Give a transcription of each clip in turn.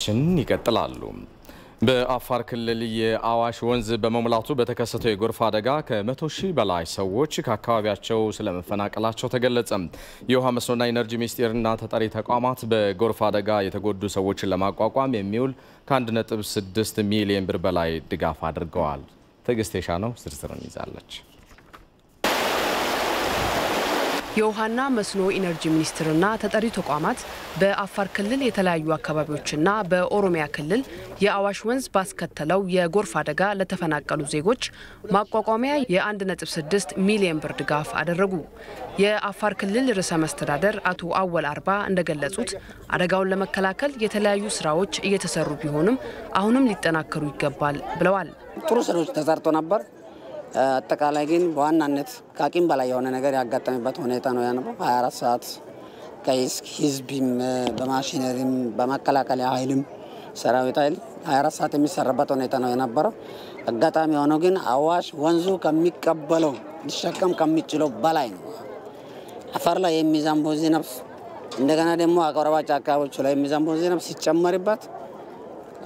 ይቀጥላሉ በአፋር ክልል የአዋሽ ወንዝ በመሙላቱ በተከሰተው የጎርፍ አደጋ ከ100,000 በላይ ሰዎች ከአካባቢያቸው ስለመፈናቀላቸው ተገለጸ። የውሃ መስኖና ኢነርጂ ሚኒስቴርና ተጠሪ ተቋማት በጎርፍ አደጋ የተጎዱ ሰዎችን ለማቋቋም የሚውል ከ1.6 ሚሊዮን ብር በላይ ድጋፍ አድርገዋል። ተገስቴሻ ነው ዝርዝሩን ይዛለች። የውሃና መስኖ ኢነርጂ ሚኒስቴርና ተጠሪ ተቋማት በአፋር ክልል የተለያዩ አካባቢዎችና በኦሮሚያ ክልል የአዋሽ ወንዝ ባስከተለው የጎርፍ አደጋ ለተፈናቀሉ ዜጎች ማቋቋሚያ የ1.6 ሚሊዮን ብር ድጋፍ አደረጉ። የአፋር ክልል ርዕሰ መስተዳደር አቶ አወል አርባ እንደገለጹት አደጋውን ለመከላከል የተለያዩ ስራዎች እየተሰሩ ቢሆንም አሁንም ሊጠናከሩ ይገባል ብለዋል። ጥሩ ስራዎች ተሰርቶ ነበር። አጠቃላይ ግን በዋናነት ከአቅም በላይ የሆነ ነገር ያጋጠመበት ሁኔታ ነው ያነበው 24 ሰዓት ከህዝብም በማሽነሪም በመከላከያ ኃይልም ሰራዊት ኃይል 24 ሰዓት የሚሰራበት ሁኔታ ነው የነበረው። አጋጣሚ ሆኖ ግን አዋሽ ወንዙ ከሚቀበለው ሊሸከም ከሚችለው በላይ ነው። አፋር ላይ የሚዘንበው ዝናብ እንደገና ደግሞ አጎራባች አካባቢዎች ላይ የሚዘንበው ዝናብ ሲጨመርበት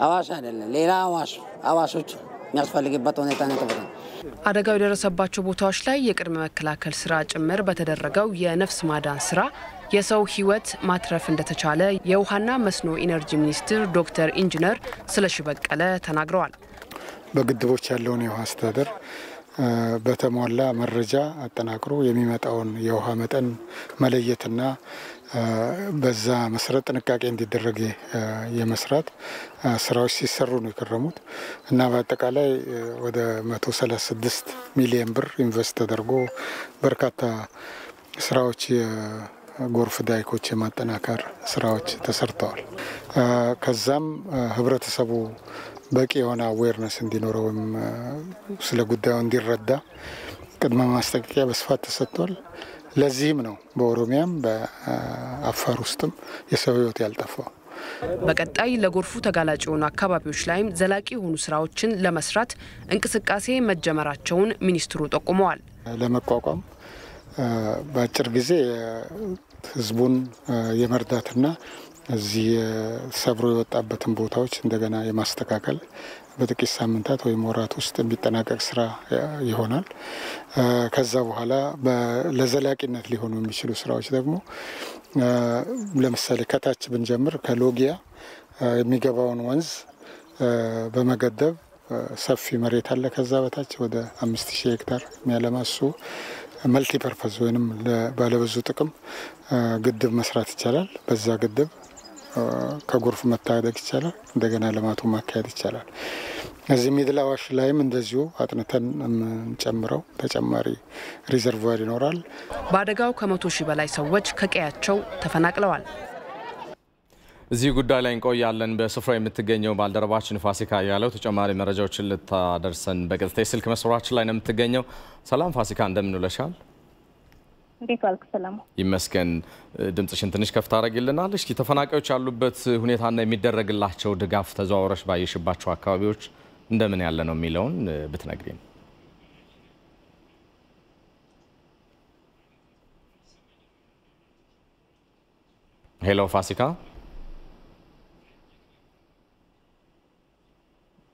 አዋሽ አይደለም ሌላ አዋሾች የሚያስፈልግበት ሁኔታ ነው ተፈጠረ። አደጋው የደረሰባቸው ቦታዎች ላይ የቅድመ መከላከል ስራ ጭምር በተደረገው የነፍስ ማዳን ስራ የሰው ህይወት ማትረፍ እንደተቻለ የውሃና መስኖ ኢነርጂ ሚኒስትር ዶክተር ኢንጂነር ስለሺ በቀለ ተናግረዋል። በግድቦች ያለውን የውሃ አስተዳደር በተሟላ መረጃ አጠናክሮ የሚመጣውን የውሃ መጠን መለየትና በዛ መሰረት ጥንቃቄ እንዲደረግ የመስራት ስራዎች ሲሰሩ ነው የከረሙት እና በአጠቃላይ ወደ 136 ሚሊዮን ብር ኢንቨስት ተደርጎ በርካታ ስራዎች የጎርፍ ዳይኮች የማጠናከር ስራዎች ተሰርተዋል። ከዛም ህብረተሰቡ በቂ የሆነ አዌርነስ እንዲኖረው ስለ ጉዳዩ እንዲረዳ ቅድመ ማስጠንቀቂያ በስፋት ተሰጥቷል። ለዚህም ነው በኦሮሚያም በአፋር ውስጥም የሰው ህይወት ያልጠፋው። በቀጣይ ለጎርፉ ተጋላጭ የሆኑ አካባቢዎች ላይም ዘላቂ የሆኑ ስራዎችን ለመስራት እንቅስቃሴ መጀመራቸውን ሚኒስትሩ ጠቁመዋል። ለመቋቋም በአጭር ጊዜ ህዝቡን የመርዳትና እዚህ ሰብሮ የወጣበትን ቦታዎች እንደገና የማስተካከል በጥቂት ሳምንታት ወይም ወራት ውስጥ የሚጠናቀቅ ስራ ይሆናል። ከዛ በኋላ ለዘላቂነት ሊሆኑ የሚችሉ ስራዎች ደግሞ ለምሳሌ ከታች ብንጀምር ከሎጊያ የሚገባውን ወንዝ በመገደብ ሰፊ መሬት አለ። ከዛ በታች ወደ 5000 ሄክታር የሚያለማሱ መልቲ ፐርፐዝ ወይንም ባለብዙ ጥቅም ግድብ መስራት ይቻላል። በዛ ግድብ ከጎርፍ መታደግ ይቻላል። እንደገና ልማቱን ማካሄድ ይቻላል። እዚህ ሚድል አዋሽ ላይም እንደዚሁ አጥንተን ጨምረው ተጨማሪ ሪዘርቫር ይኖራል። በአደጋው ከ100,000 በላይ ሰዎች ከቀያቸው ተፈናቅለዋል። እዚህ ጉዳይ ላይ እንቆያለን። በስፍራው የምትገኘው ባልደረባችን ፋሲካ ያለው ተጨማሪ መረጃዎችን ልታደርሰን በቀጥታ ስልክ መስመራችን ላይ ነው የምትገኘው። ሰላም ፋሲካ፣ እንደምን ውለሻል? እንዴት ዋልክ? ሰላም ይመስገን። ድምጽሽን ትንሽ ከፍ ታደርጊልናል? እስኪ ተፈናቃዮች ያሉበት ሁኔታና የሚደረግላቸው ድጋፍ ተዘዋውረሽ ባየሽባቸው አካባቢዎች እንደምን ያለ ነው የሚለውን ብትነግሪን። ሄሎ ፋሲካ፣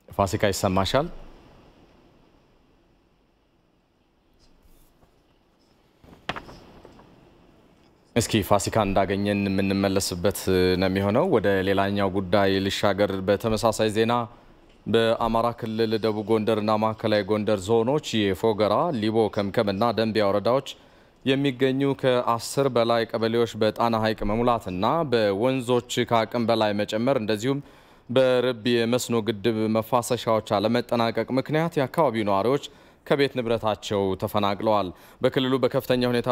ፋሲካ ይሰማሻል? እስኪ ፋሲካ እንዳገኘን የምንመለስበት ነው የሚሆነው። ወደ ሌላኛው ጉዳይ ልሻገር። በተመሳሳይ ዜና በአማራ ክልል ደቡብ ጎንደርና ማዕከላዊ ጎንደር ዞኖች የፎገራ፣ ሊቦ፣ ከምከምና ደንቢያ ወረዳዎች የሚገኙ ከ10 በላይ ቀበሌዎች በጣና ሐይቅ መሙላትና በወንዞች ከአቅም በላይ መጨመር እንደዚሁም በርብ የመስኖ ግድብ መፋሰሻዎች አለመጠናቀቅ ምክንያት የአካባቢው ነዋሪዎች ከቤት ንብረታቸው ተፈናቅለዋል። በክልሉ በከፍተኛ ሁኔታ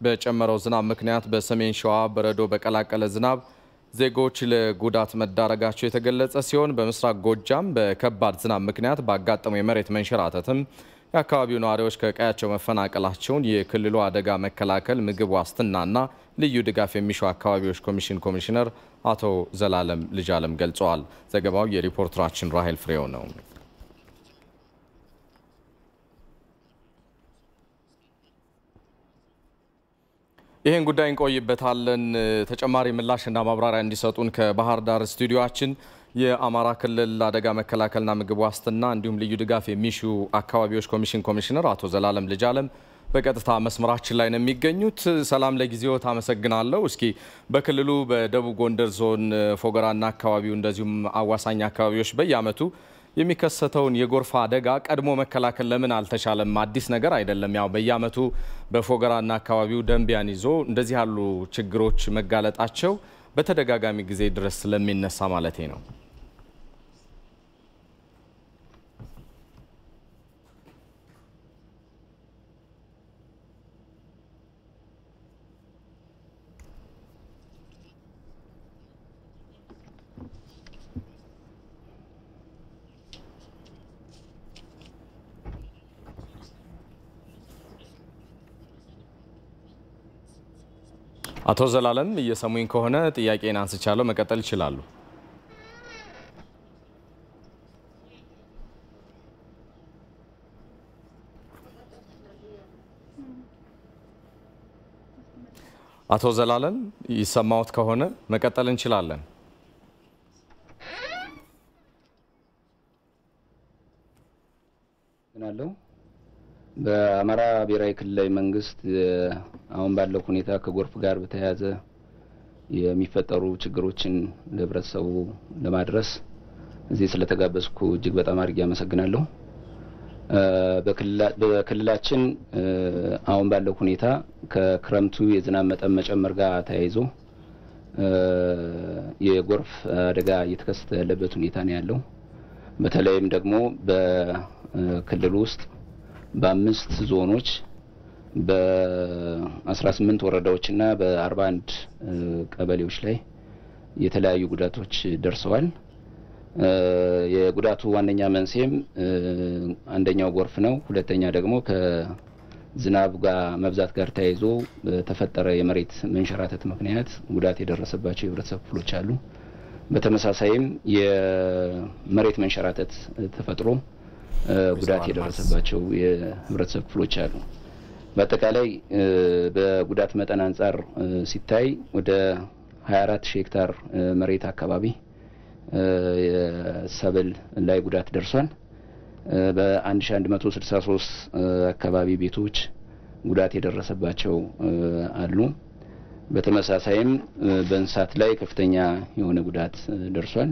በጨመረው ዝናብ ምክንያት በሰሜን ሸዋ በረዶ በቀላቀለ ዝናብ ዜጎች ለጉዳት መዳረጋቸው የተገለጸ ሲሆን በምስራቅ ጎጃም በከባድ ዝናብ ምክንያት ባጋጠመው የመሬት መንሸራተትም የአካባቢው ነዋሪዎች ከቀያቸው መፈናቀላቸውን የክልሉ አደጋ መከላከል ምግብ ዋስትናና ልዩ ድጋፍ የሚሹ አካባቢዎች ኮሚሽን ኮሚሽነር አቶ ዘላለም ልጅአለም ገልጸዋል። ዘገባው የሪፖርተራችን ራሄል ፍሬው ነው። ይሄን ጉዳይ እንቆይበታለን። ተጨማሪ ምላሽና ማብራሪያ እንዲሰጡን ከባህር ዳር ስቱዲዮአችን የአማራ ክልል አደጋ መከላከልና ምግብ ዋስትና እንዲሁም ልዩ ድጋፍ የሚሹ አካባቢዎች ኮሚሽን ኮሚሽነር አቶ ዘላለም ልጅአለም በቀጥታ መስመራችን ላይ ነው የሚገኙት። ሰላም ለጊዜው ታመሰግናለሁ። እስኪ በክልሉ በደቡብ ጎንደር ዞን ፎገራና አካባቢው እንደዚሁም አዋሳኝ አካባቢዎች በየዓመቱ የሚከሰተውን የጎርፍ አደጋ ቀድሞ መከላከል ለምን አልተቻለም? አዲስ ነገር አይደለም። ያው በየዓመቱ በፎገራና አካባቢው ደንቢያን ይዞ እንደዚህ ያሉ ችግሮች መጋለጣቸው በተደጋጋሚ ጊዜ ድረስ ስለሚነሳ ማለቴ ነው። አቶ ዘላለም እየሰሙኝ ከሆነ ጥያቄን አንስቻለሁ፣ መቀጠል ይችላሉ። አቶ ዘላለም ይሰማዎት ከሆነ መቀጠል እንችላለን። ምናለው በአማራ ብሔራዊ ክልላዊ መንግስት አሁን ባለው ሁኔታ ከጎርፍ ጋር በተያያዘ የሚፈጠሩ ችግሮችን ለህብረተሰቡ ለማድረስ እዚህ ስለተጋበዝኩ እጅግ በጣም አድርጌ አመሰግናለሁ። በክልላችን አሁን ባለው ሁኔታ ከክረምቱ የዝናብ መጠን መጨመር ጋር ተያይዞ የጎርፍ አደጋ እየተከሰተ ያለበት ሁኔታ ነው ያለው። በተለይም ደግሞ በክልሉ ውስጥ በ5 ዞኖች በ18 ወረዳዎችና በ41 ቀበሌዎች ላይ የተለያዩ ጉዳቶች ደርሰዋል። የጉዳቱ ዋነኛ መንስኤም አንደኛው ጎርፍ ነው። ሁለተኛ ደግሞ ከዝናብ ጋር መብዛት ጋር ተያይዞ በተፈጠረ የመሬት መንሸራተት ምክንያት ጉዳት የደረሰባቸው የህብረተሰብ ክፍሎች አሉ። በተመሳሳይም የመሬት መንሸራተት ተፈጥሮ ጉዳት የደረሰባቸው የህብረተሰብ ክፍሎች አሉ። በአጠቃላይ በጉዳት መጠን አንፃር ሲታይ ወደ 24000 ሄክታር መሬት አካባቢ የሰብል ላይ ጉዳት ደርሷል። በ1163 አካባቢ ቤቶች ጉዳት የደረሰባቸው አሉ። በተመሳሳይም በእንስሳት ላይ ከፍተኛ የሆነ ጉዳት ደርሷል።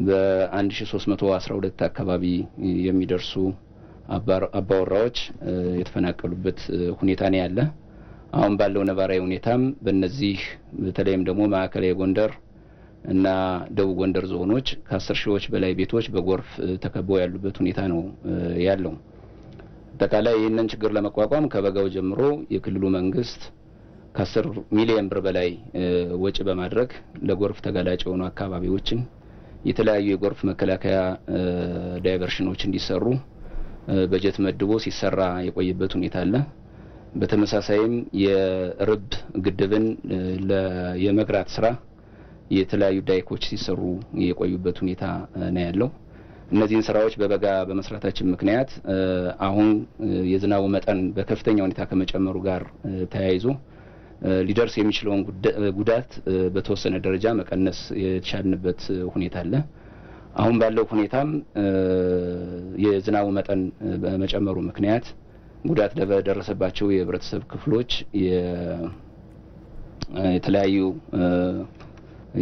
በ1312 አካባቢ የሚደርሱ አባወራዎች የተፈናቀሉበት ሁኔታ ነው ያለ። አሁን ባለው ነባራዊ ሁኔታም በእነዚህ በተለይም ደግሞ ማዕከላዊ ጎንደር እና ደቡብ ጎንደር ዞኖች ከ10 ሺዎች በላይ ቤቶች በጎርፍ ተከበው ያሉበት ሁኔታ ነው ያለው። አጠቃላይ ይህንን ችግር ለመቋቋም ከበጋው ጀምሮ የክልሉ መንግስት ከ10 ሚሊዮን ብር በላይ ወጪ በማድረግ ለጎርፍ ተጋላጭ የሆኑ አካባቢዎችን የተለያዩ የጎርፍ መከላከያ ዳይቨርሽኖች እንዲሰሩ በጀት መድቦ ሲሰራ የቆየበት ሁኔታ አለ። በተመሳሳይም የርብ ግድብን የመግራት ስራ የተለያዩ ዳይኮች ሲሰሩ የቆዩበት ሁኔታ ነው ያለው። እነዚህን ስራዎች በበጋ በመስራታችን ምክንያት አሁን የዝናቡ መጠን በከፍተኛ ሁኔታ ከመጨመሩ ጋር ተያይዞ ሊደርስ የሚችለውን ጉዳት በተወሰነ ደረጃ መቀነስ የቻልንበት ሁኔታ አለ። አሁን ባለው ሁኔታም የዝናቡ መጠን በመጨመሩ ምክንያት ጉዳት ለደረሰባቸው የህብረተሰብ ክፍሎች የተለያዩ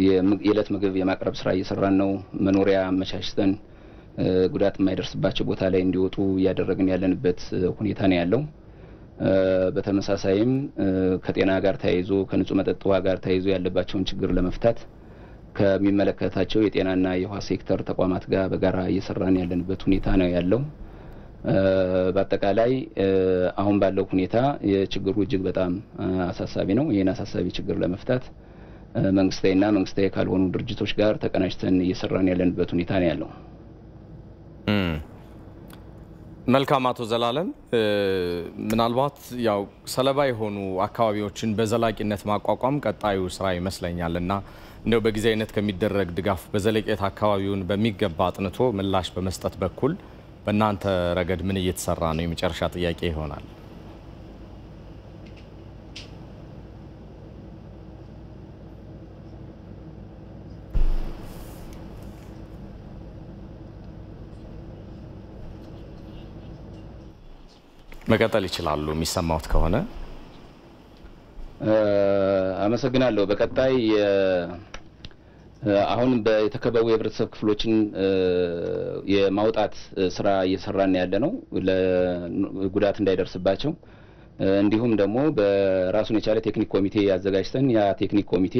የዕለት ምግብ የማቅረብ ስራ እየሰራን ነው። መኖሪያ አመቻችተን ጉዳት የማይደርስባቸው ቦታ ላይ እንዲወጡ እያደረግን ያለንበት ሁኔታ ነው ያለው። በተመሳሳይም ከጤና ጋር ተያይዞ ከንጹህ መጠጥ ውሃ ጋር ተያይዞ ያለባቸውን ችግር ለመፍታት ከሚመለከታቸው የጤናና የውሃ ሴክተር ተቋማት ጋር በጋራ እየሰራን ያለንበት ሁኔታ ነው ያለው። በአጠቃላይ አሁን ባለው ሁኔታ የችግሩ እጅግ በጣም አሳሳቢ ነው። ይህን አሳሳቢ ችግር ለመፍታት መንግስታዊና መንግስታዊ ካልሆኑ ድርጅቶች ጋር ተቀናጅተን እየሰራን ያለንበት ሁኔታ ነው ያለው። መልካም አቶ ዘላለም፣ ምናልባት ያው ሰለባ የሆኑ አካባቢዎችን በዘላቂነት ማቋቋም ቀጣዩ ስራ ይመስለኛልና እንደው በጊዜያዊነት ከሚደረግ ድጋፍ በዘለቄታ አካባቢውን በሚገባ አጥንቶ ምላሽ በመስጠት በኩል በእናንተ ረገድ ምን እየተሰራ ነው? የመጨረሻ ጥያቄ ይሆናል። መቀጠል ይችላሉ የሚሰማውት ከሆነ አመሰግናለሁ በቀጣይ አሁን በተከበቡ የህብረተሰብ ክፍሎችን የማውጣት ስራ እየሰራን ያለ ነው ለጉዳት እንዳይደርስባቸው እንዲሁም ደግሞ በራሱን የቻለ ቴክኒክ ኮሚቴ ያዘጋጅተን ያ ቴክኒክ ኮሚቴ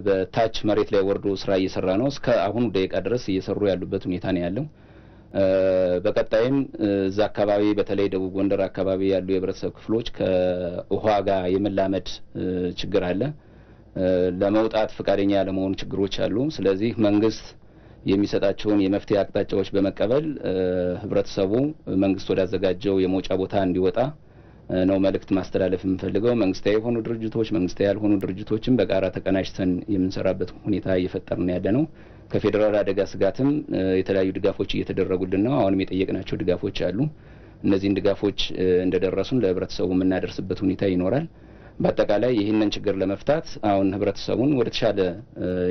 በታች መሬት ላይ ወርዶ ስራ እየሰራ ነው እስከ አሁን ደቂቃ ድረስ እየሰሩ ያሉበት ሁኔታ ነው ያለው በቀጣይም እዛ አካባቢ በተለይ ደቡብ ጎንደር አካባቢ ያሉ የህብረተሰብ ክፍሎች ከውሃ ጋር የመላመድ ችግር አለ ለመውጣት ፍቃደኛ ያለመሆን ችግሮች አሉ ስለዚህ መንግስት የሚሰጣቸውን የመፍትሄ አቅጣጫዎች በመቀበል ህብረተሰቡ መንግስት ወዳዘጋጀው የሞጫ ቦታ እንዲወጣ ነው መልእክት ማስተላለፍ የምፈልገው መንግስታዊ የሆኑ ድርጅቶች መንግስታዊ ያልሆኑ ድርጅቶችን በጋራ ተቀናጅተን የምንሰራበት ሁኔታ እየፈጠርን ያለ ነው ከፌደራል አደጋ ስጋትም የተለያዩ ድጋፎች እየተደረጉልን ነው አሁንም የጠየቅናቸው ድጋፎች አሉ እነዚህን ድጋፎች እንደደረሱን ለህብረተሰቡ የምናደርስበት ሁኔታ ይኖራል በአጠቃላይ ይህንን ችግር ለመፍታት አሁን ህብረተሰቡን ወደ ተሻለ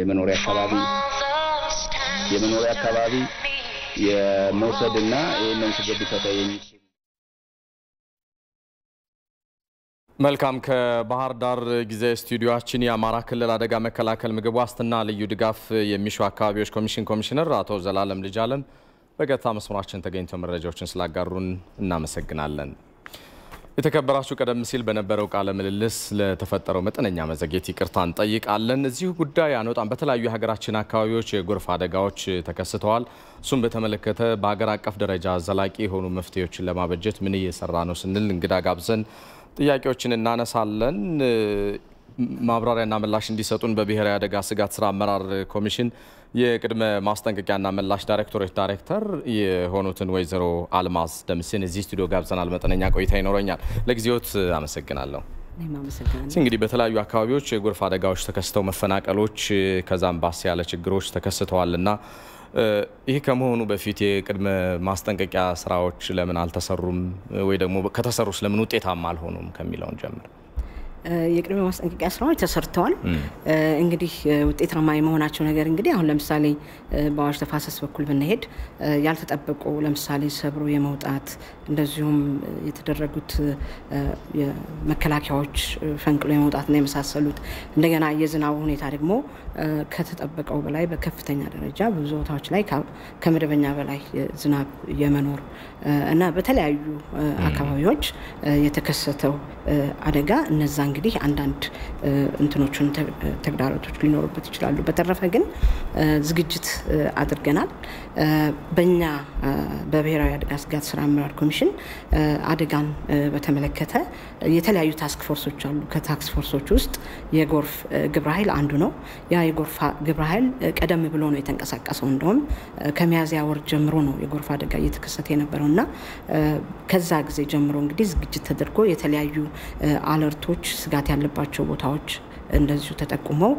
የመኖሪያ አካባቢ የመውሰድና ይህንን ችግር ሊፈታ የሚችል መልካም ከባህር ዳር ጊዜ ስቱዲዮአችን የአማራ ክልል አደጋ መከላከል ምግብ ዋስትና ልዩ ድጋፍ የሚሹ አካባቢዎች ኮሚሽነር አቶ ዘላለም ልጃለም በቀጥታ መስመራችን ተገኝተው መረጃዎችን ስላጋሩን እናመሰግናለን የተከበራችሁ ቀደም ሲል በነበረው ቃለ ምልልስ ለተፈጠረው መጠነኛ መዘግየት ይቅርታ እንጠይቃለን እዚሁ ጉዳይ አንወጣም በተለያዩ ሀገራችን አካባቢዎች የጎርፍ አደጋዎች ተከስተዋል እሱም በተመለከተ በአገር አቀፍ ደረጃ ዘላቂ የሆኑ መፍትሄዎችን ለማበጀት ምን እየሰራ ነው ስንል እንግዳ ጋብዘን ጥያቄዎችን እናነሳለን ማብራሪያና ምላሽ እንዲሰጡን በብሔራዊ አደጋ ስጋት ስራ አመራር ኮሚሽን የቅድመ ማስጠንቀቂያና ምላሽ ዳይሬክተር የሆኑትን ወይዘሮ አልማዝ ደምሴን እዚህ ስቱዲዮ ጋብዘናል መጠነኛ ቆይታ ይኖረኛል ለጊዜዎት አመሰግናለሁ እንግዲህ በተለያዩ አካባቢዎች የጎርፍ አደጋዎች ተከስተው መፈናቀሎች ከዛም ባስ ያለ ችግሮች ተከስተዋልና ይሄ ከመሆኑ በፊት የቅድመ ማስጠንቀቂያ ስራዎች ለምን አልተሰሩም ወይ ደግሞ ከተሰሩስ ለምን ውጤታማ አልሆኑም ከሚለውን ጀምር የቅድመ ማስጠንቀቂያ ስራዎች ተሰርተዋል እንግዲህ ውጤታማ የመሆናቸው ነገር እንግዲህ አሁን ለምሳሌ በአዋሽ ተፋሰስ በኩል ብንሄድ ያልተጠበቁ ለምሳሌ ሰብሮ የመውጣት እንደዚሁም የተደረጉት የመከላከያዎች ፈንቅሎ የመውጣትና የመሳሰሉት እንደገና የዝናቡ ሁኔታ ደግሞ ከተጠበቀው በላይ በከፍተኛ ደረጃ ብዙ ቦታዎች ላይ ከመደበኛ በላይ ዝናብ የመኖር እና በተለያዩ አካባቢዎች የተከሰተው አደጋ እነዛ እንግዲህ አንዳንድ እንትኖችን ተግዳሮቶች ሊኖርበት ይችላሉ በተረፈ ግን ዝግጅት አድርገናል በእኛ በብሔራዊ አደጋ ስጋት ስራ አመራር ኮሚሽን አደጋን በተመለከተ የተለያዩ ታስክ ፎርሶች አሉ ከታስክ ፎርሶች ውስጥ የጎርፍ ግብረ ኃይል አንዱ ነው ያ የጎርፍ ግብረ ኃይል ቀደም ብሎ ነው የተንቀሳቀሰው እንደውም ከሚያዝያ ወር ጀምሮ ነው የጎርፍ አደጋ እየተከሰተ የነበረውና ከዛ ጊዜ ጀምሮ እንግዲህ ዝግጅት ተደርጎ የተለያዩ አለርቶች ስጋት ያለባቸው ቦታዎች እንደዚሁ ተጠቁመው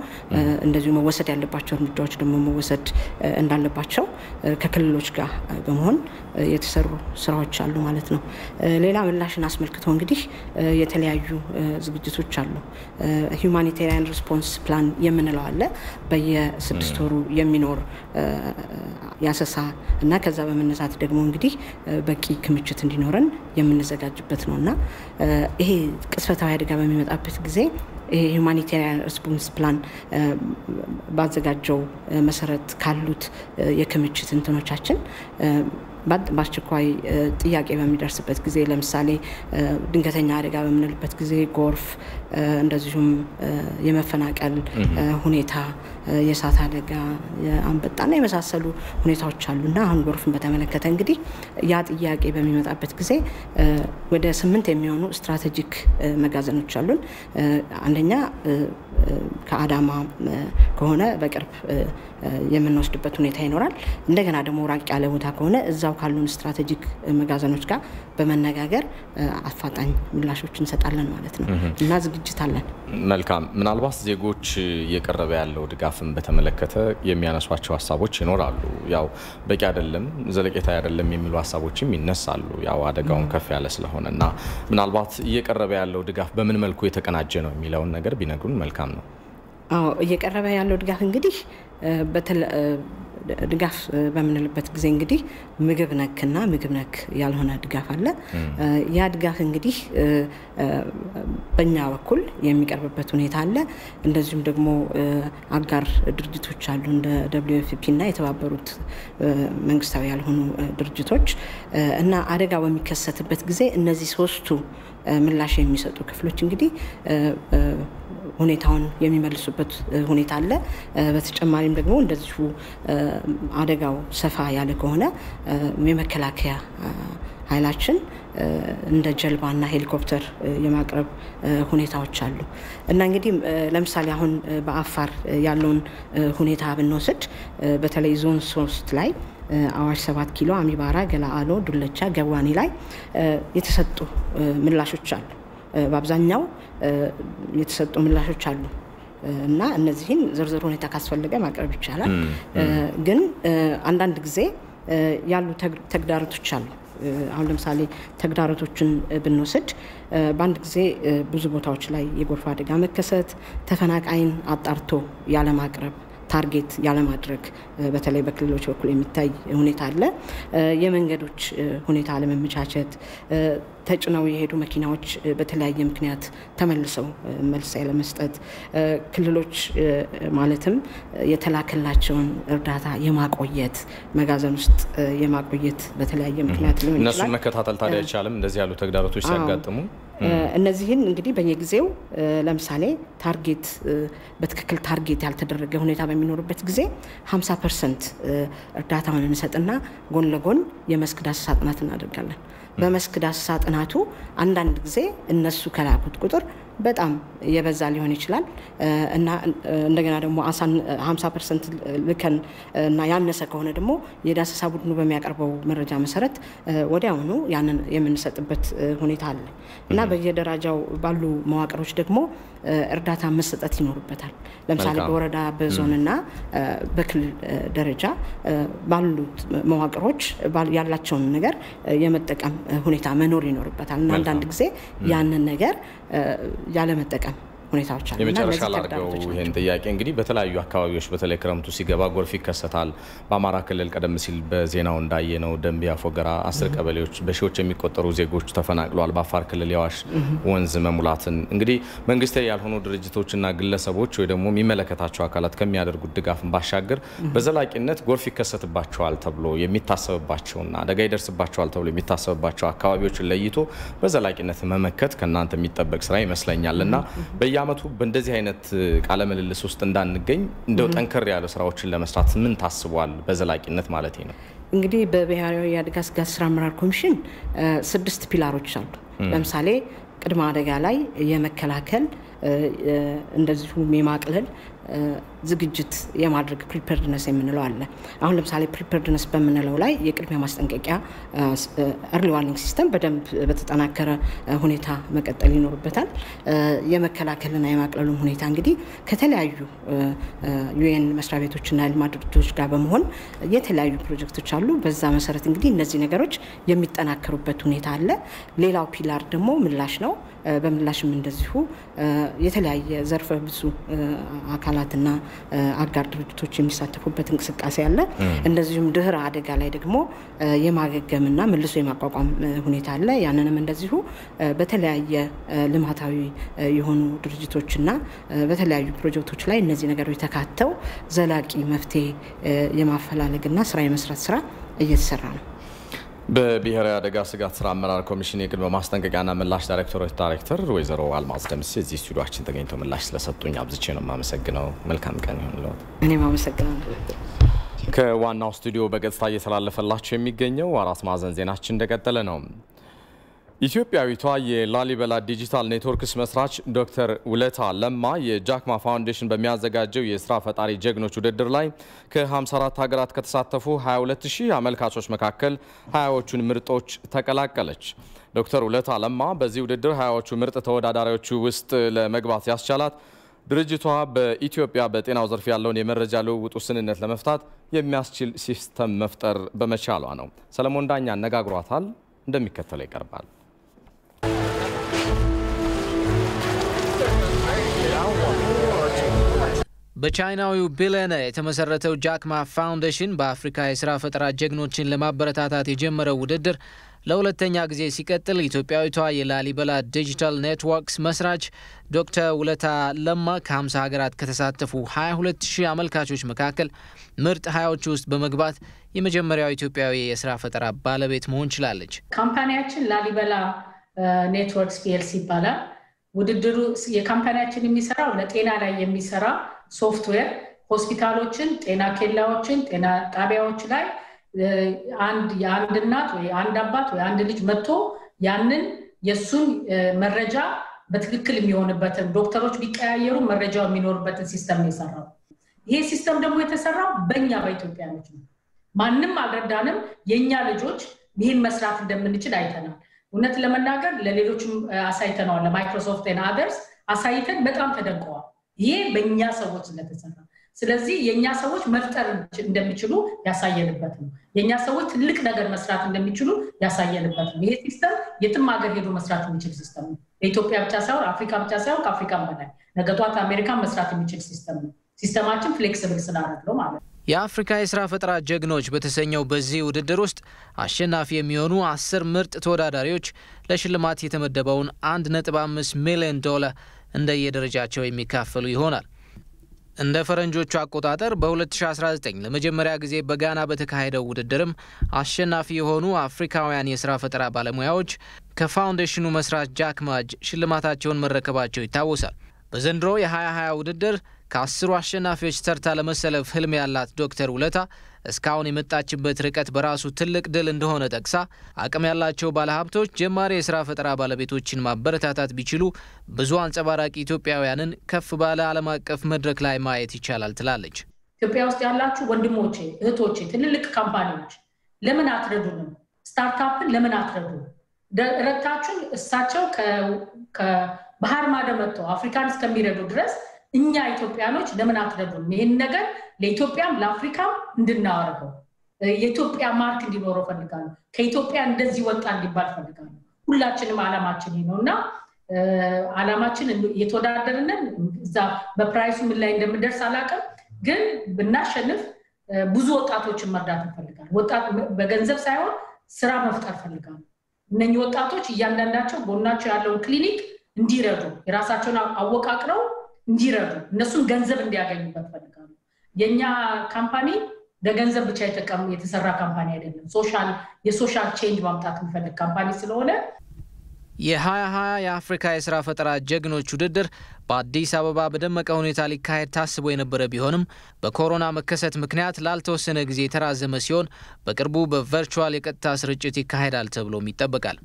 እንደዚሁ መወሰድ ያለባቸው እርምጃዎች ደግሞ መወሰድ እንዳለባቸው ከክልሎች ጋር በመሆን የተሰሩ ስራዎች አሉ ማለት ነው ሌላ ምላሽን አስመልክቶ እንግዲህ የተለያዩ ዝግጅቶች አሉ ሁማኒቴሪያን ሪስፖንስ ፕላን የምንለው አለ በየ6 ወሩ የሚኖር ያሰሳ እና ከዛ በመነሳት ደግሞ እንግዲህ በቂ ክምችት እንዲኖረን የምንዘጋጅበት ነውና ይሄ ቅስፈታዊ አደጋ በሚመጣበት ጊዜ ሁማኒቴሪያን ሪስፖንስ ፕላን ባዘጋጀው መሰረት ካሉት የክምችት እንትኖቻችን በአስቸኳይ ጥያቄ በሚደርስበት ጊዜ ለምሳሌ ድንገተኛ አደጋ በምንልበት ጊዜ ጎርፍ እንደዚሁም የመፈናቀል ሁኔታ የሳት አደጋ አንበጣና የመሳሰሉ ሁኔታዎች አሉና አሁን ጎርፍን በተመለከተ እንግዲህ ያ ጥያቄ በሚመጣበት ጊዜ ወደ 8 የሚሆኑ ስትራቴጂክ መጋዘኖች አሉን አንደኛ ከአዳማ ከሆነ በቅርብ የምንወስድበት ሁኔታ ይኖራል እንደገና ደግሞ ራቅ ያለ ቦታ ከሆነ እዛው ካሉን ስትራቴጂክ መጋዘኖች ጋር በመነጋገር አፋጣኝ ምላሾችን እንሰጣለን ማለት ነው እና ዝግጅት አለን መልካም ምናልባት ዜጎች እየቀረበ ያለው ድጋፍን በተመለከተ የሚያነሷቸው ሐሳቦች ይኖራሉ ያው በቂ አይደለም ዘለቄታ አይደለም የሚሉ ሐሳቦችም ይነሳሉ ያው አደጋውን ከፍ ያለ ስለሆነና ምናልባት እየቀረበ ያለው ድጋፍ በምን መልኩ የተቀናጀ ነው የሚለውን ነገር ቢነግሩን መልካም ነው እየቀረበ ያለው ድጋፍ እንግዲህ ድጋፍ በምንልበት ጊዜ እንግዲህ ምግብ ነክና ምግብ ነክ ያልሆነ ድጋፍ አለ ያ ድጋፍ እንግዲህ በእኛ በኩል የሚቀርብበት ሁኔታ አለ እንደዚሁም ደግሞ አጋር ድርጅቶች አሉ እንደ WFP እና የተባበሩት መንግስታዊ ያልሆኑ ድርጅቶች እና አደጋ በሚከሰትበት ጊዜ እነዚህ ሶስቱ ምላሽ የሚሰጡ ክፍሎች እንግዲህ ሁኔታውን የሚመልሱበት ሁኔታ አለ በተጨማሪም ደግሞ እንደዚሁ አደጋው ሰፋ ያለ ከሆነ የመከላከያ ኃይላችን እንደ ጀልባና ሄሊኮፕተር የማቅረብ ሁኔታዎች አሉ እና እንግዲህ ለምሳሌ አሁን በአፋር ያለውን ሁኔታ ብንወስድ በተለይ ዞን 3 ላይ አዋሽ 7 ኪሎ አሚባራ ገላአሎ ዱለቻ ገዋኒ ላይ የተሰጡ ምላሾች አሉ በአብዛኛው የተሰጡ ምላሾች አሉ እና እነዚህን ዝርዝር ሁኔታ ካስፈልገ ማቅረብ ይቻላል ግን አንዳንድ ጊዜ ያሉ ተግዳሮቶች አሉ አሁን ለምሳሌ ተግዳሮቶችን ብንወስድ በአንድ ጊዜ ብዙ ቦታዎች ላይ የጎርፍ አደጋ መከሰት ተፈናቃይን አጣርቶ ያለ ማቅረብ ታርጌት ያለ ማድረግ በተለይ በክልሎች በኩል የሚታይ ሁኔታ አለ የመንገዶች ሁኔታ ለመመቻቸት ተጭነው የሄዱ መኪናዎች በተለያየ ምክንያት ተመልሰው መልስ ያለመስጠት ክልሎች ማለትም የተላከላቸውን እርዳታ የማቆየት መጋዘን ውስጥ የማቆየት በተለያየ ምክንያት ሊሆን ይችላል እነሱ መከታተል ታዲያ አይቻልም እንደዚህ ያሉ ተግዳሮቶች ሲያጋጥሙ እነዚህን እንግዲህ በየጊዜው ለምሳሌ ታርጌት በትክክል ታርጌት ያልተደረገ ሁኔታ በሚኖርበት ጊዜ 50% እርዳታውን እንሰጥና ጎን ለጎን የመስክ ዳሰሳ ጥናት እናደርጋለን በመስክ ዳሰሳ ጥናቱ አንዳንድ ጊዜ እነሱ ከላኩት ቁጥር በጣም የበዛ ሊሆን ይችላል እና እንደገና ደግሞ 50% ልከን እና ያነሰ ከሆነ ደግሞ የዳሰሳ ቡድኑ በሚያቀርበው መረጃ መሰረት ወዲያውኑ ያንን የምንሰጥበት ሁኔታ አለ እና በየደረጃው ባሉ መዋቅሮች ደግሞ እርዳታ መስጠት ይኖርበታል ለምሳሌ በወረዳ በዞንና በክልል ደረጃ ባሉት መዋቅሮች ያላቸውን ነገር የመጠቀም ሁኔታ መኖር ይኖርበታል እና አንዳንድ ጊዜ ያንን ነገር ያለ መጠቀም ሁኔታዎች አሉ የመጨረሻ ላርገው ይሄን ጥያቄ እንግዲህ በተለያዩ አካባቢዎች በተለይ ክረምቱ ሲገባ ጎርፍ ይከሰታል በአማራ ክልል ቀደም ሲል በዜናው እንዳየነው ደንቢያ ፎገራ 10 ቀበሌዎች በሺዎች የሚቆጠሩ ዜጎች ተፈናቅለዋል በአፋር ክልል ያዋሽ ወንዝ መሙላትን እንግዲህ መንግስታዊ ያልሆኑ ድርጅቶችና ግለሰቦች ወይ ደግሞ የሚመለከታቸው አካላት ከሚያደርጉት ድጋፍን ባሻገር በዘላቂነት ጎርፍ ይከሰትባቸዋል ተብሎ የሚታሰብባቸውና አደጋ ይደርስባቸዋል ተብሎ የሚታሰብባቸው አካባቢዎችን ለይቶ በዘላቂነት መመከት ከናንተ የሚጠበቅ ስራ ይመስለኛልና በየአመቱ በእንደዚህ አይነት ቃለ ምልልስ ውስጥ እንዳንገኝ እንደው ጠንከር ያለ ስራዎችን ለመስራት ምን ታስቧል በዘላቂነት ማለት ነው እንግዲህ በብሔራዊ የአደጋ ስጋት ስራ አመራር ኮሚሽን 6 ፒላሮች አሉ ለምሳሌ ቅድመ አደጋ ላይ የመከላከል እንደዚሁ የማቅለል ዝግጅት የማድረግ ፕሪፔርድነስ የምንለው አለ አሁን ለምሳሌ ፕሪፔርድነስ በመነለው ላይ የቅድሚያ ማስጠንቀቂያ early warning system በደንብ በተጠናከረ ሁኔታ መቀጠል ይኖርበታል የመከላከልና የማቅለሉ ሁኔታ እንግዲህ ከተለያዩ UN መስሪያ ቤቶችና ልማት ድርጅቶች ጋር በመሆን የተለያዩ ፕሮጀክቶች አሉ በዛ መሰረት እንግዲህ እነዚህ ነገሮች የሚጠናከሩበት ሁኔታ አለ ሌላው ፒላር ደግሞ ምላሽ ነው በምላሽም እንደዚሁ የተለያየ ዘርፈ ብዙ አካላትና አጋር ድርጅቶች የሚሳተፉበት እንቅስቃሴ አለ እንደዚሁም ድህረ አደጋ ላይ ደግሞ የማገገምና መልሶ የማቋቋም ሁኔታ አለ ያንንም እንደዚሁ በተለያየ ልማታዊ የሆኑ ድርጅቶችና በተለያዩ ፕሮጀክቶች ላይ እነዚህ ነገሮች ተካተው ዘላቂ መፍትሄ የማፈላለግና ስራ የመስራት ስራ እየተሰራ ነው በብሔራዊ አደጋ ስጋት ስራ አመራር ኮሚሽን የቅድመ ማስጠንቀቂያና ምላሽ ዳይሬክተር ወይዘሮ አልማዝ ደምሴ እዚህ ስቱዲዮአችን ተገኝተው ምላሽ ስለሰጡኝ አብዝቼ ነው የማመሰግነው መልካም ቀን ይሁንልዎ እኔም አመሰግናለሁ ከዋናው ስቱዲዮ በቀጥታ እየተላለፈላችሁ የሚገኘው አራት ማዕዘን ዜናችን እንደቀጠለ ነው ኢትዮጵያዊቷ የላሊበላ ዲጂታል ኔትወርክስ መስራች ዶክተር ውለታ ለማ የጃክማ ፋውንዴሽን በሚያዘጋጀው የስራ ፈጣሪ ጀግኖች ውድድር ላይ ከ54 ሀገራት ከተሳተፉ 22000 አመልካቾች መካከል 20ዎቹን ምርጦች ተቀላቀለች። ዶክተር ውለታ ለማ በዚህ ውድድር 20ዎቹ ምርጥ ተወዳዳሪዎች ውስጥ ለመግባት ያስቻላት ድርጅቷ በኢትዮጵያ በጤናው ዘርፍ ያለውን የመረጃ ልውውጥ ውስንነት ለመፍታት የሚያስችል ሲስተም መፍጠር በመቻሏ ነው። ሰለሞን ዳኛ አነጋግሯታል፣ እንደሚከተለው ይቀርባል። በቻይናዊው ቢሊየነር የተመሰረተው ጃክማ ፋውንዴሽን በአፍሪካ የስራ ፈጠራ ጀግኖችን ለማበረታታት የጀመረው ውድድር ለሁለተኛ ጊዜ ሲቀጥል ኢትዮጵያዊቷ የላሊበላ ዲጂታል ኔትወርክስ መስራች ዶክተር ውለታ ለማ ከ50 ሀገራት ከተሳተፉ 22000 አመልካቾች መካከል ምርጥ 20ዎቹ ውስጥ በመግባት የመጀመሪያው ኢትዮጵያዊ የስራ ፈጠራ ባለቤት መሆን ችላለች። ካምፓኒያችን ላሊበላ ኔትወርክስ ፒኤልሲ ይባላል። ውድድሩ የካምፓኒያችን የሚሰራው ለጤና ላይ የሚሰራ ሶፍትዌር ሆስፒታሎችን፣ ጤና ኬላዎችን፣ ጤና ጣቢያዎች ላይ አንድ እናት ወይ አንድ አባት ወይ አንድ ልጅ መጥቶ ያንን የሱን መረጃ በትክክል የሚሆንበትን ዶክተሮች ቢቀያየሩ መረጃው የሚኖርበትን ሲስተም ነው የሰራው። ይሄ ሲስተም ደግሞ የተሰራው በእኛ በኢትዮጵያኖች ነው። ማንም አልረዳንም። የኛ ልጆች ይሄን መስራት እንደምንችል አይተናል። እውነት ለመናገር ለሌሎችም አሳይተናል። ለማይክሮሶፍት እና አደርስ አሳይተን በጣም ተደንቀዋል። ይሄ በእኛ ሰዎች ስለተሰራ ስለዚህ የኛ ሰዎች መፍጠር እንደሚችሉ ያሳየንበት ነው። የኛ ሰዎች ትልቅ ነገር መስራት እንደሚችሉ ያሳየንበት ነው። ይሄ ሲስተም የትም ሀገር ሄዶ መስራት የሚችል ሲስተም ነው። በኢትዮጵያ ብቻ ሳይሆን አፍሪካ ብቻ ሳይሆን ከአፍሪካም በላይ ነገ ጧት አሜሪካን መስራት የሚችል ሲስተም ነው። ሲስተማችን ፍሌክሲብል ስላደረገው ማለት ነው። የአፍሪካ የስራ ፈጠራ ጀግኖች በተሰኘው በዚህ ውድድር ውስጥ አሸናፊ የሚሆኑ 10 ምርጥ ተወዳዳሪዎች ለሽልማት የተመደበውን $1.5 ሚሊዮን እንደየደረጃቸው የሚካፈሉ ይሆናል። እንደ ፈረንጆቹ አቆጣጠር በ2019 ለመጀመሪያ ጊዜ በጋና በተካሄደው ውድድርም አሸናፊ የሆኑ አፍሪካውያን የስራ ፈጠራ ባለሙያዎች ከፋውንዴሽኑ መስራች ጃክማ ሽልማታቸውን መረከባቸው ይታወሳል። በዘንድሮ የ2020 ውድድር ከ10 አሸናፊዎች ተርታ ለመሰለፍ ህልም ያላት ዶክተር ውለታ እስካሁን የመጣችበት ርቀት በራሱ ትልቅ ድል እንደሆነ ጠቅሳ አቅም ያላቸው ባለሀብቶች ጀማሪ የስራ ፈጠራ ባለቤቶችን ማበረታታት ቢችሉ ብዙ አንጸባራቂ ኢትዮጵያውያንን ከፍ ባለ ዓለም አቀፍ መድረክ ላይ ማየት ይቻላል ትላለች። ኢትዮጵያ ውስጥ ያላችሁ ወንድሞቼ እህቶቼ ትልልቅ ካምፓኒዎች ለምን አትረዱንም? ስታርታፕን ለምን አትረዱ? ረታችሁ እሳቸው ከባህር ማዶ መጥተው አፍሪካን እስከሚረዱ ድረስ እኛ ኢትዮጵያኖች ለምን አትረዱም? ይሄን ነገር ለኢትዮጵያም ለአፍሪካም እንድናወርደው የኢትዮጵያ ማርክ እንዲኖረው ፈልጋለሁ። ከኢትዮጵያ እንደዚህ ወጣ እንዲባል ፈልጋለሁ። ሁላችንም ዓላማችን ነውና ዓላማችን የተወዳደርን እዛ በፕራይሱ ምን ላይ እንደምንደርስ አላውቅም፣ ግን ብናሸንፍ ብዙ ወጣቶችን መርዳት እንፈልጋለን። ወጣት በገንዘብ ሳይሆን ስራ መፍጠር ፈልጋለሁ። እነኚህ ወጣቶች እያንዳንዳቸው ጎናቸው ያለውን ክሊኒክ እንዲረዱ የራሳቸውን አወቃቅረው እንዲረዱ እነሱን ገንዘብ እንዲያገኙበት ፈልጋለሁ። የኛ ካምፓኒ በገንዘብ ብቻ የተሰራ ካምፓኒ አይደለም። የሶሻል ቼንጅ ማምጣት የሚፈልግ ካምፓኒ ስለሆነ የ2020 የአፍሪካ የስራ ፈጠራ ጀግኖች ውድድር በአዲስ አበባ በደመቀ ሁኔታ ሊካሄድ ታስቦ የነበረ ቢሆንም በኮሮና መከሰት ምክንያት ላልተወሰነ ጊዜ የተራዘመ ሲሆን በቅርቡ በቨርቹዋል የቀጥታ ስርጭት ይካሄዳል ተብሎም ይጠበቃል።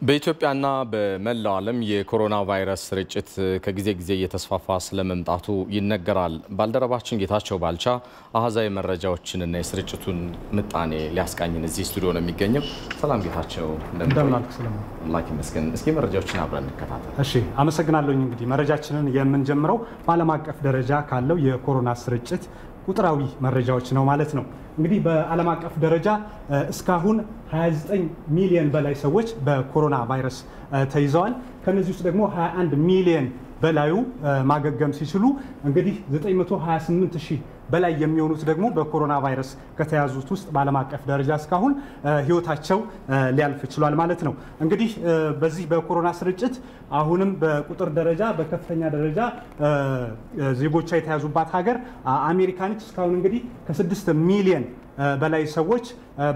በኢትዮጵያና በመላው ዓለም የኮሮና ቫይረስ ስርጭት ከጊዜ ጊዜ እየተስፋፋ ስለመምጣቱ ይነገራል። ባልደረባችን ጌታቸው ባልቻ አሃዛዊ መረጃዎችንና የስርጭቱን ምጣኔ ሊያስቃኝን እዚህ ስቱዲዮ ነው የሚገኘው። ሰላም ጌታቸው፣ እንደምን አልክ? ሰላም አምላክ ይመስገን። እስኪ መረጃዎችን አብረን እንከታተል። እሺ፣ አመሰግናለሁ። እንግዲህ መረጃችንን የምንጀምረው በዓለም አቀፍ ደረጃ ካለው የኮሮና ስርጭት ቁጥራዊ መረጃዎች ነው ማለት ነው። እንግዲህ በዓለም አቀፍ ደረጃ እስካሁን 29 ሚሊዮን በላይ ሰዎች በኮሮና ቫይረስ ተይዘዋል። ከነዚህ ውስጥ ደግሞ 21 ሚሊዮን በላዩ ማገገም ሲችሉ እንግዲህ 928,000 በላይ የሚሆኑት ደግሞ በኮሮና ቫይረስ ከተያዙት ውስጥ በዓለም አቀፍ ደረጃ እስካሁን ህይወታቸው ሊያልፍ ችሏል ማለት ነው። እንግዲህ በዚህ በኮሮና ስርጭት አሁንም በቁጥር ደረጃ በከፍተኛ ደረጃ ዜጎቿ የተያዙባት ሀገር አሜሪካ ነች። እስካሁን እንግዲህ ከ6 ሚሊዮን በላይ ሰዎች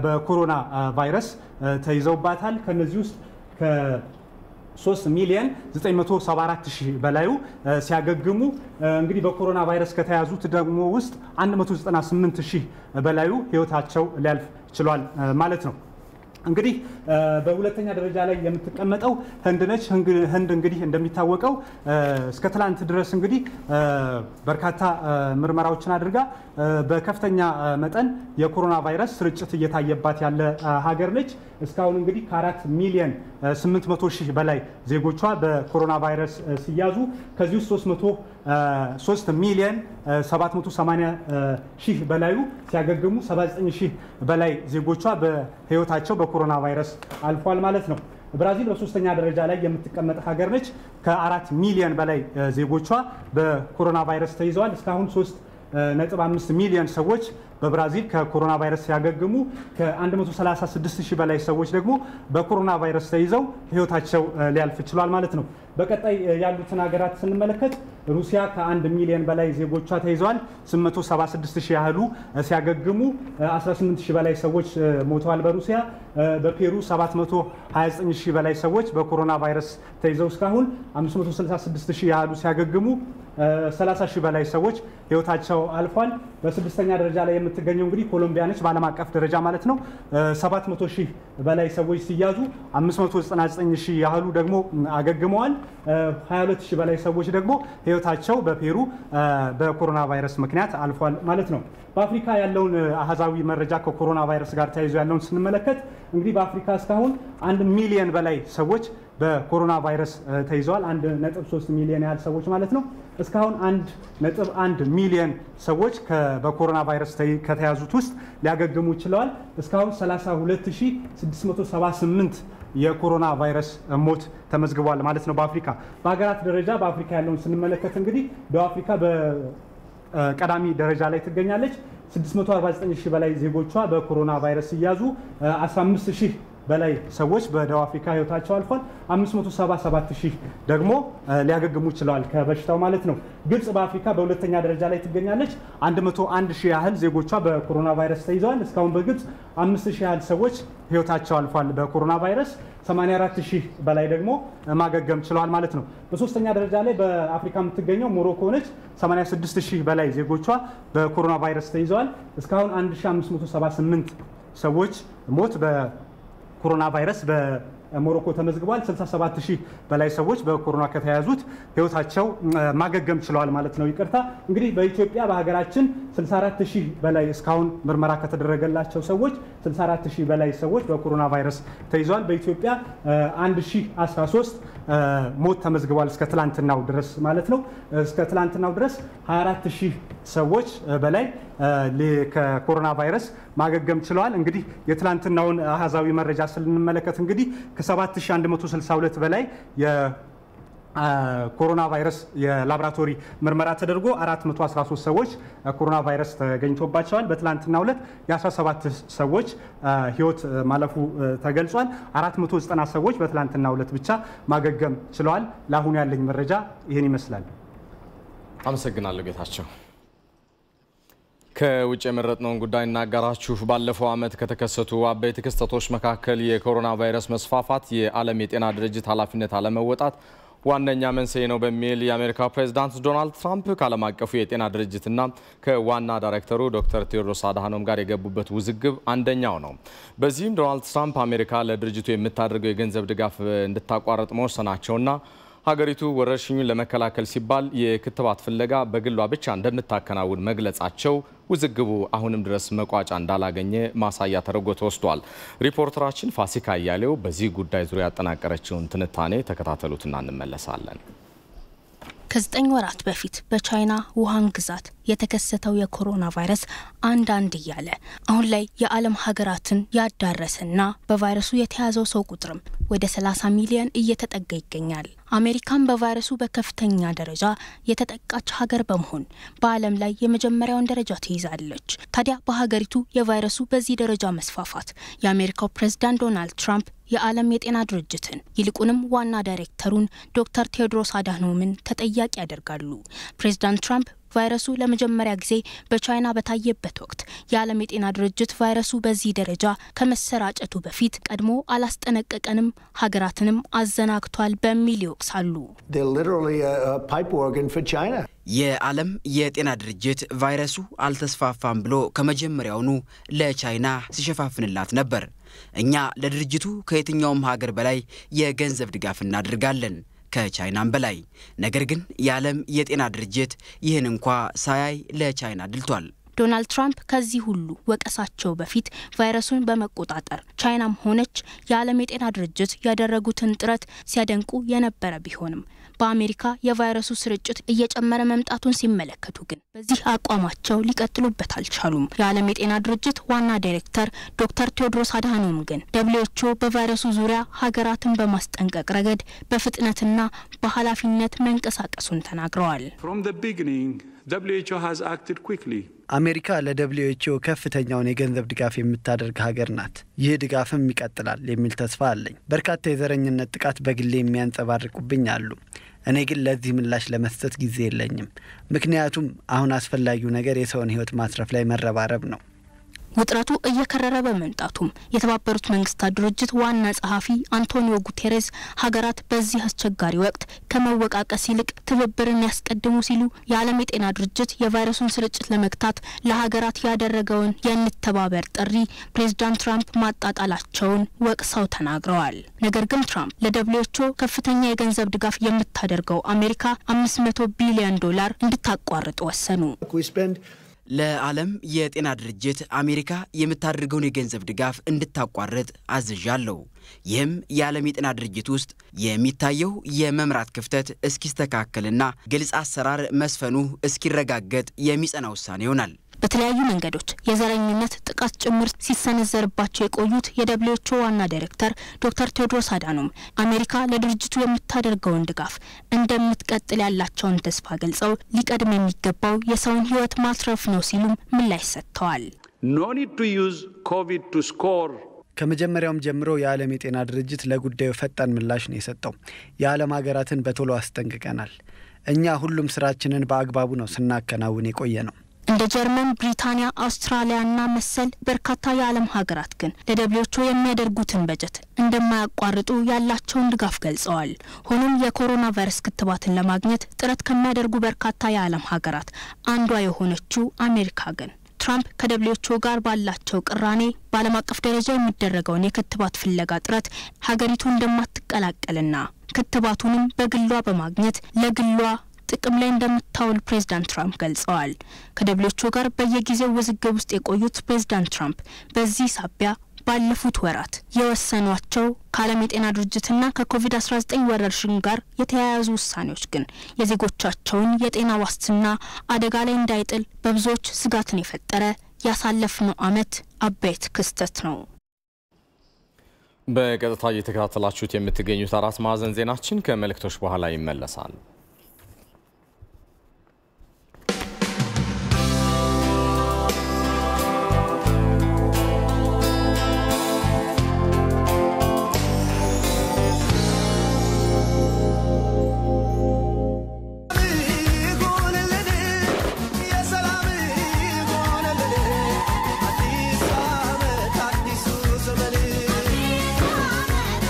በኮሮና ቫይረስ ተይዘውባታል። ከነዚህ ውስጥ ከ3 ሚሊዮን 974,000 በላዩ ሲያገግሙ እንግዲህ በኮሮና ቫይረስ ከተያዙት ደግሞ ውስጥ 198,000 በላዩ ህይወታቸው ሊያልፍ ችሏል ማለት ነው። እንግዲህ በሁለተኛ ደረጃ ላይ የምትቀመጠው ህንድ ነች። ህንድ እንግዲህ እንደሚታወቀው እስከ ትላንት ድረስ እንግዲህ በርካታ ምርመራዎችን አድርጋ በከፍተኛ መጠን የኮሮና ቫይረስ ስርጭት እየታየባት ያለ ሀገር ነች። እስካሁን እንግዲህ ከ4 ሚሊዮን 800,000 በላይ ዜጎቿ በኮሮና ቫይረስ ሲያዙ ከዚህ ውስጥ 3 ሚሊዮን 780,000 በላዩ ሲያገግሙ 79,000 በላይ ዜጎቿ በህይወታቸው በኮሮና ቫይረስ አልፏል ማለት ነው። ብራዚል በሶስተኛ ደረጃ ላይ የምትቀመጥ ሀገር ነች። ከ4 ሚሊዮን በላይ ዜጎቿ በኮሮና ቫይረስ ተይዘዋል። እስካሁን 3.5 ሚሊዮን ሰዎች በብራዚል ከኮሮና ቫይረስ ሲያገግሙ ከ136,000 በላይ ሰዎች ደግሞ በኮሮና ቫይረስ ተይዘው ህይወታቸው ሊያልፍ ችሏል ማለት ነው። በቀጣይ ያሉትን ሀገራት ስንመለከት ሩሲያ ከ1 ሚሊዮን በላይ ዜጎቿ ተይዘዋል። 876,000 ያህሉ ሲያገግሙ 18,000 በላይ ሰዎች ሞተዋል በሩሲያ። በፔሩ 729,000 በላይ ሰዎች በኮሮና ቫይረስ ተይዘው እስካሁን 566,000 ያህሉ ሲያገግሙ 30,000 በላይ ሰዎች ህይወታቸው አልፏል። በስድስተኛ ደረጃ ላይ የምትገኘው እንግዲህ ኮሎምቢያ ነች በዓለም አቀፍ ደረጃ ማለት ነው። 700,000 በላይ ሰዎች ሲያዙ 599,000 ያህሉ ደግሞ አገግመዋል። 22,000 በላይ ሰዎች ደግሞ ህይወታቸው በፔሩ በኮሮና ቫይረስ ምክንያት አልፏል ማለት ነው። በአፍሪካ ያለውን አሃዛዊ መረጃ ከኮሮና ቫይረስ ጋር ተያይዞ ያለውን ስንመለከት እንግዲህ በአፍሪካ እስካሁን 1 ሚሊዮን በላይ ሰዎች በኮሮና ቫይረስ ተይዘዋል። 1.3 ሚሊዮን ያህል ሰዎች ማለት ነው። እስካሁን 1.1 ሚሊዮን ሰዎች በኮሮና ቫይረስ ከተያዙት ውስጥ ሊያገግሙ ችለዋል። እስካሁን 32,678 የኮሮና ቫይረስ ሞት ተመዝግቧል ማለት ነው በአፍሪካ። በሀገራት ደረጃ በአፍሪካ ያለውን ስንመለከት እንግዲህ ደቡብ አፍሪካ በቀዳሚ ደረጃ ላይ ትገኛለች። 649,000 በላይ ዜጎቿ በኮሮና ቫይረስ ሲያዙ 15,000 በላይ ሰዎች በደቡብ አፍሪካ ህይወታቸው አልፏል። 577,000 ደግሞ ሊያገግሙ ችለዋል ከበሽታው ማለት ነው። ግብጽ በአፍሪካ በሁለተኛ ደረጃ ላይ ትገኛለች። 101,000 ያህል ዜጎቿ በኮሮና ቫይረስ ተይዘዋል። እስካሁን በግብጽ 5,000 ያህል ሰዎች ህይወታቸው አልፏል በኮሮና ቫይረስ። 84,000 በላይ ደግሞ ማገገም ችለዋል ማለት ነው። በሶስተኛ ደረጃ ላይ በአፍሪካ የምትገኘው ሞሮኮ ነች። 86,000 በላይ ዜጎቿ በኮሮና ቫይረስ ተይዘዋል። እስካሁን 1578 ሰዎች ሞት ኮሮና ቫይረስ በሞሮኮ ተመዝግቧል። 67,000 በላይ ሰዎች በኮሮና ከተያዙት ህይወታቸው ማገገም ችለዋል ማለት ነው። ይቅርታ እንግዲህ በኢትዮጵያ በሀገራችን 64,000 በላይ እስካሁን ምርመራ ከተደረገላቸው ሰዎች 64,000 በላይ ሰዎች በኮሮና ቫይረስ ተይዘዋል። በኢትዮጵያ 1013 ሞት ተመዝግቧል እስከ ትላንትናው ድረስ ማለት ነው። እስከ ትላንትናው ድረስ 24,000 ሰዎች በላይ ከኮሮና ቫይረስ ማገገም ችለዋል። እንግዲህ የትላንትናውን አሃዛዊ መረጃ ስንመለከት እንግዲህ ከ7162 በላይ የኮሮና ቫይረስ የላቦራቶሪ ምርመራ ተደርጎ 413 ሰዎች ኮሮና ቫይረስ ተገኝቶባቸዋል። በትላንትናው ዕለት የ17 ሰዎች ህይወት ማለፉ ተገልጿል። 490 ሰዎች በትላንትናው ዕለት ብቻ ማገገም ችለዋል። ለአሁኑ ያለኝ መረጃ ይህን ይመስላል። አመሰግናለሁ ጌታቸው። ከውጭ የመረጥነውን ጉዳይ እናጋራችሁ። ባለፈው ዓመት ከተከሰቱ አበይት ክስተቶች መካከል የኮሮና ቫይረስ መስፋፋት የዓለም የጤና ድርጅት ኃላፊነት አለመወጣት ዋነኛ መንስኤ ነው በሚል የአሜሪካ ፕሬዝዳንት ዶናልድ ትራምፕ ከዓለም አቀፉ የጤና ድርጅትና ከዋና ዳይሬክተሩ ዶክተር ቴዎድሮስ አድሃኖም ጋር የገቡበት ውዝግብ አንደኛው ነው። በዚህም ዶናልድ ትራምፕ አሜሪካ ለድርጅቱ የምታደርገው የገንዘብ ድጋፍ እንድታቋርጥ መወሰናቸውና ሀገሪቱ ወረርሽኙን ለመከላከል ሲባል የክትባት ፍለጋ በግሏ ብቻ እንደምታከናውን መግለጻቸው ውዝግቡ አሁንም ድረስ መቋጫ እንዳላገኘ ማሳያ ተደርጎ ተወስዷል። ሪፖርተራችን ፋሲካ አያሌው በዚህ ጉዳይ ዙሪያ ያጠናቀረችውን ትንታኔ ተከታተሉትና እንመለሳለን። ከ9 ወራት በፊት በቻይና ውሃን ግዛት የተከሰተው የኮሮና ቫይረስ አንዳንድ እያለ አሁን ላይ የዓለም ሀገራትን ያዳረሰና በቫይረሱ የተያዘው ሰው ቁጥርም ወደ 30 ሚሊዮን እየተጠጋ ይገኛል። አሜሪካን በቫይረሱ በከፍተኛ ደረጃ የተጠቃች ሀገር በመሆን በዓለም ላይ የመጀመሪያውን ደረጃ ትይዛለች። ታዲያ በሀገሪቱ የቫይረሱ በዚህ ደረጃ መስፋፋት የአሜሪካው ፕሬዝዳንት ዶናልድ ትራምፕ የዓለም የጤና ድርጅትን ይልቁንም ዋና ዳይሬክተሩን ዶክተር ቴዎድሮስ አድሃኖምን ተጠያቂ ያደርጋሉ። ፕሬዝዳንት ትራምፕ ቫይረሱ ለመጀመሪያ ጊዜ በቻይና በታየበት ወቅት የዓለም የጤና ድርጅት ቫይረሱ በዚህ ደረጃ ከመሰራጨቱ በፊት ቀድሞ አላስጠነቀቀንም፣ ሀገራትንም አዘናግቷል በሚል ይወቅሳሉ። የዓለም የጤና ድርጅት ቫይረሱ አልተስፋፋም ብሎ ከመጀመሪያውኑ ለቻይና ሲሸፋፍንላት ነበር። እኛ ለድርጅቱ ከየትኛውም ሀገር በላይ የገንዘብ ድጋፍ እናደርጋለን፣ ከቻይናም በላይ። ነገር ግን የዓለም የጤና ድርጅት ይህን እንኳ ሳያይ ለቻይና ድልቷል። ዶናልድ ትራምፕ ከዚህ ሁሉ ወቀሳቸው በፊት ቫይረሱን በመቆጣጠር ቻይናም ሆነች የዓለም የጤና ድርጅት ያደረጉትን ጥረት ሲያደንቁ የነበረ ቢሆንም በአሜሪካ የቫይረሱ ስርጭት እየጨመረ መምጣቱን ሲመለከቱ ግን በዚህ አቋማቸው ሊቀጥሉበት አልቻሉም። የዓለም የጤና ድርጅት ዋና ዳይሬክተር ዶክተር ቴዎድሮስ አድሃኖም ግን WHO በቫይረሱ ዙሪያ ሀገራትን በማስጠንቀቅ ረገድ በፍጥነትና በኃላፊነት መንቀሳቀሱን ተናግረዋል። WHO has acted quickly. አሜሪካ ለWHO ከፍተኛውን የገንዘብ ድጋፍ የምታደርግ ሀገር ናት። ይህ ድጋፍም ይቀጥላል የሚል ተስፋ አለኝ። በርካታ የዘረኝነት ጥቃት በግሌ የሚያንጸባርቁብኝ አሉ። እኔ ግን ለዚህ ምላሽ ለመስጠት ጊዜ የለኝም። ምክንያቱም አሁን አስፈላጊው ነገር የሰውን ሕይወት ማትረፍ ላይ መረባረብ ነው። ውጥረቱ እየከረረ በመምጣቱም የተባበሩት መንግስታት ድርጅት ዋና ጸሐፊ አንቶኒዮ ጉቴሬስ ሀገራት በዚህ አስቸጋሪ ወቅት ከመወቃቀስ ይልቅ ትብብርን ያስቀድሙ ሲሉ የዓለም የጤና ድርጅት የቫይረሱን ስርጭት ለመግታት ለሀገራት ያደረገውን የንተባበር ጥሪ ፕሬዝዳንት ትራምፕ ማጣጣላቸውን ወቅሰው ተናግረዋል። ነገር ግን ትራምፕ ለWHO ከፍተኛ የገንዘብ ድጋፍ የምታደርገው አሜሪካ $500 ቢሊዮን እንድታቋርጥ ወሰኑ። ለዓለም የጤና ድርጅት አሜሪካ የምታደርገውን የገንዘብ ድጋፍ እንድታቋርጥ አዝዣለሁ። ይህም የዓለም የጤና ድርጅት ውስጥ የሚታየው የመምራት ክፍተት እስኪስተካከልና ግልጽ አሰራር መስፈኑ እስኪረጋገጥ የሚጸና ውሳኔ ይሆናል። በተለያዩ መንገዶች የዘረኝነት ጥቃት ጭምር ሲሰነዘርባቸው የቆዩት የWHO ዋና ዳይሬክተር ዶክተር ቴዎድሮስ አድሃኖም አሜሪካ ለድርጅቱ የምታደርገውን ድጋፍ እንደምትቀጥል ያላቸውን ተስፋ ገልጸው ሊቀድም የሚገባው የሰውን ሕይወት ማትረፍ ነው ሲሉም ምላሽ ሰጥተዋል። No need to use COVID to score. ከመጀመሪያውም ጀምሮ የዓለም የጤና ድርጅት ለጉዳዩ ፈጣን ምላሽ ነው የሰጠው። የዓለም ሀገራትን በቶሎ አስጠንቅቀናል። እኛ ሁሉም ስራችንን በአግባቡ ነው ስናከናውን የቆየ ነው። እንደ ጀርመን፣ ብሪታንያ፣ አውስትራሊያና መሰል በርካታ የዓለም ሀገራት ግን ለWHO የሚያደርጉትን በጀት እንደማያቋርጡ ያላቸውን ድጋፍ ገልጸዋል። ሆኖም የኮሮና ቫይረስ ክትባትን ለማግኘት ጥረት ከሚያደርጉ በርካታ የዓለም ሀገራት አንዷ የሆነችው አሜሪካ ግን ትራምፕ ከWHO ጋር ባላቸው ቅራኔ በዓለም አቀፍ ደረጃ የሚደረገውን የክትባት ፍለጋ ጥረት ሀገሪቱ እንደማትቀላቀልና ክትባቱንም በግሏ በማግኘት ለግሏ ጥቅም ላይ እንደምታውል ፕሬዝዳንት ትራምፕ ገልጸዋል። ከWHO ጋር በየጊዜው ውዝግብ ውስጥ የቆዩት ፕሬዝዳንት ትራምፕ በዚህ ሳቢያ ባለፉት ወራት የወሰኗቸው ከዓለም የጤና ድርጅትና ከኮቪድ-19 ወረርሽኝ ጋር የተያያዙ ውሳኔዎች ግን የዜጎቻቸውን የጤና ዋስትና አደጋ ላይ እንዳይጥል በብዙዎች ስጋትን የፈጠረ ያሳለፍነው ዓመት አበይት ክስተት ነው። በቀጥታ እየተከታተላችሁት የምትገኙት አራት ማዕዘን ዜናችን ከመልእክቶች በኋላ ይመለሳል።